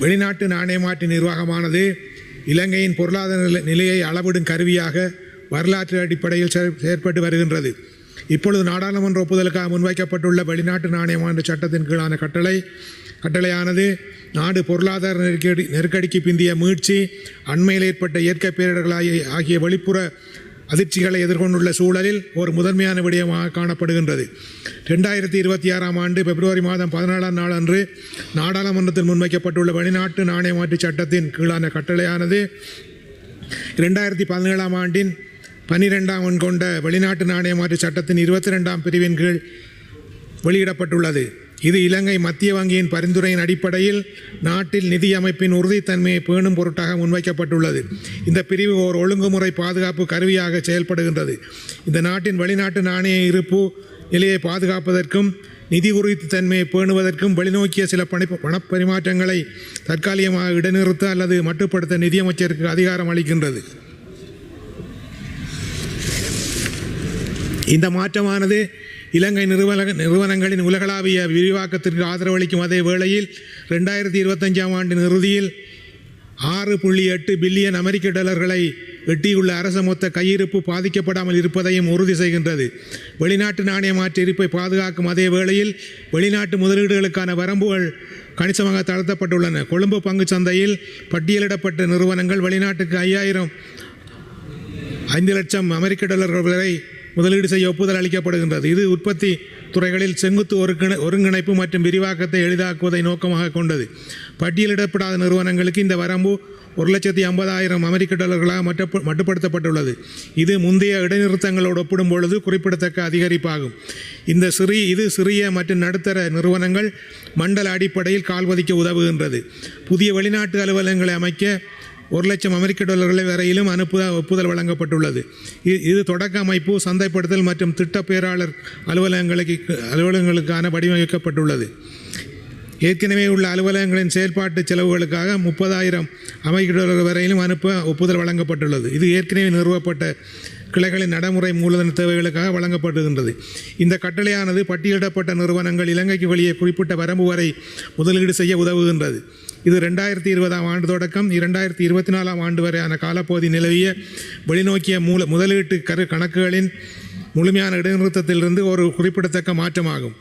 வெளிநாட்டு நாணய மாற்று நிர்வாகமானது இலங்கையின் பொருளாதார நிலையை அளவிடும் கருவியாக வரலாற்று அடிப்படையில் செயற்பட்டு வருகின்றது. இப்பொழுது நாடாளுமன்ற ஒப்புதலுக்காக முன்வைக்கப்பட்டுள்ள வெளிநாட்டு நாணய மாற்று சட்டத்தின் கீழான கட்டளையானது நாடு பொருளாதார நெருக்கடிக்கு பிந்திய மீட்சி, அண்மையில் ஏற்பட்ட இயற்கை பேரிடர்கள் ஆகிய வெளிப்புற அதிர்ச்சிகளை எதிர்கொண்டுள்ள சூழலில் ஒரு முதன்மையான விடயமாக காணப்படுகின்றது. 2026 ஆண்டு பிப்ரவரி மாதம் 17ஆம் நாள் அன்று நாடாளுமன்றத்தில் முன்வைக்கப்பட்டுள்ள வெளிநாட்டு நாணய மாற்று சட்டத்தின் கீழான கட்டளையானது 2017ஆம் ஆண்டின் 12ஆம் எண் கொண்ட வெளிநாட்டு நாணய மாற்று சட்டத்தின் 22ஆம் பிரிவின் கீழ் வெளியிடப்பட்டுள்ளது. இது இலங்கை மத்திய வங்கியின் பரிந்துரையின் அடிப்படையில் நாட்டில் நிதி அமைப்பின் உறுதித்தன்மையை பேணும் பொருட்டாக முன்வைக்கப்பட்டுள்ளது. இந்த பிரிவு ஓர் ஒழுங்குமுறை பாதுகாப்பு கருவியாக செயல்படுகின்றது. இந்த நாட்டின் வெளிநாட்டு நாணய இருப்பு நிலையை பாதுகாப்பதற்கும் நிதி உறுதித்தன்மையை பேணுவதற்கும் வெளிநோக்கிய சில பணப்பரிமாற்றங்களை தற்காலிகமாக இடைநிறுத்த அல்லது மட்டுப்படுத்த நிதியமைச்சருக்கு அதிகாரம் அளிக்கின்றது. இந்த மாற்றமானது இலங்கை நிறுவனங்களின் உலகளாவிய விரிவாக்கத்திற்கு ஆதரவளிக்கும் அதே வேளையில் 2025ஆம் ஆண்டின் இறுதியில் 6.8 பில்லியன் அமெரிக்க டாலர்களை எட்டியுள்ள அரச மொத்த கையிருப்பு பாதிக்கப்படாமல் இருப்பதையும் உறுதி செய்கின்றது. வெளிநாட்டு நாணய மாற்று இருப்பை பாதுகாக்கும் அதே வேளையில் வெளிநாட்டு முதலீடுகளுக்கான வரம்புகள் கணிசமாக தளர்த்தப்பட்டுள்ளன. கொழும்பு பங்கு சந்தையில் பட்டியலிடப்பட்ட நிறுவனங்கள் வெளிநாட்டுக்கு 5 லட்சம் அமெரிக்க டாலர்கள் வரை முதலீடு செய்ய ஒப்புதல் அளிக்கப்படுகின்றது. இது உற்பத்தி துறைகளில் செங்குத்து ஒருங்கிணைப்பு மற்றும் விரிவாக்கத்தை எளிதாக்குவதை நோக்கமாக கொண்டது. பட்டியலிடப்படாத நிறுவனங்களுக்கு இந்த வரம்பு 1,50,000 அமெரிக்க டாலர்களாக மட்டுப்படுத்தப்பட்டுள்ளது. இது முந்தைய இடைநிறுத்தங்களோடு ஒப்பிடும் பொழுது குறிப்பிடத்தக்க அதிகரிப்பாகும். இது சிறிய மற்றும் நடுத்தர நிறுவனங்கள் மண்டல அடிப்படையில் கால்வதிக்க உதவுகின்றது. புதிய வெளிநாட்டு அலுவலகங்களை அமைக்க 1 லட்சம் அமெரிக்க டாலர்களை வரையிலும் ஒப்புதல் வழங்கப்பட்டுள்ளது. இது தொடக்க அமைப்பு, சந்தைப்படுத்தல் மற்றும் திட்ட பேராளர் அலுவலகங்களுக்கான வடிவமைக்கப்பட்டுள்ளது. ஏற்கனவே உள்ள அலுவலகங்களின் செயல்பாட்டு செலவுகளுக்காக 30,000 அமெரிக்க டாலர் வரையிலும் ஒப்புதல் வழங்கப்பட்டுள்ளது. இது ஏற்கனவே நிறுவப்பட்ட கிளைகளின் நடைமுறை மூலதன தேவைகளுக்காக வழங்கப்படுகின்றது. இந்த கட்டளையானது பட்டியலிடப்பட்ட நிறுவனங்கள் இலங்கைக்கு வெளியே குறிப்பிட்ட வரம்பு வரை முதலீடு செய்ய உதவுகின்றது. இது 2020ஆம் ஆண்டு தொடக்கம் 2024ஆம் ஆண்டு வரையான காலப்பகுதி நிலவிய வெளிநோக்கிய முதலீட்டு கணக்குகளின் முழுமையான இடைநிறுத்தத்திலிருந்து ஒரு குறிப்பிடத்தக்க மாற்றமாகும்.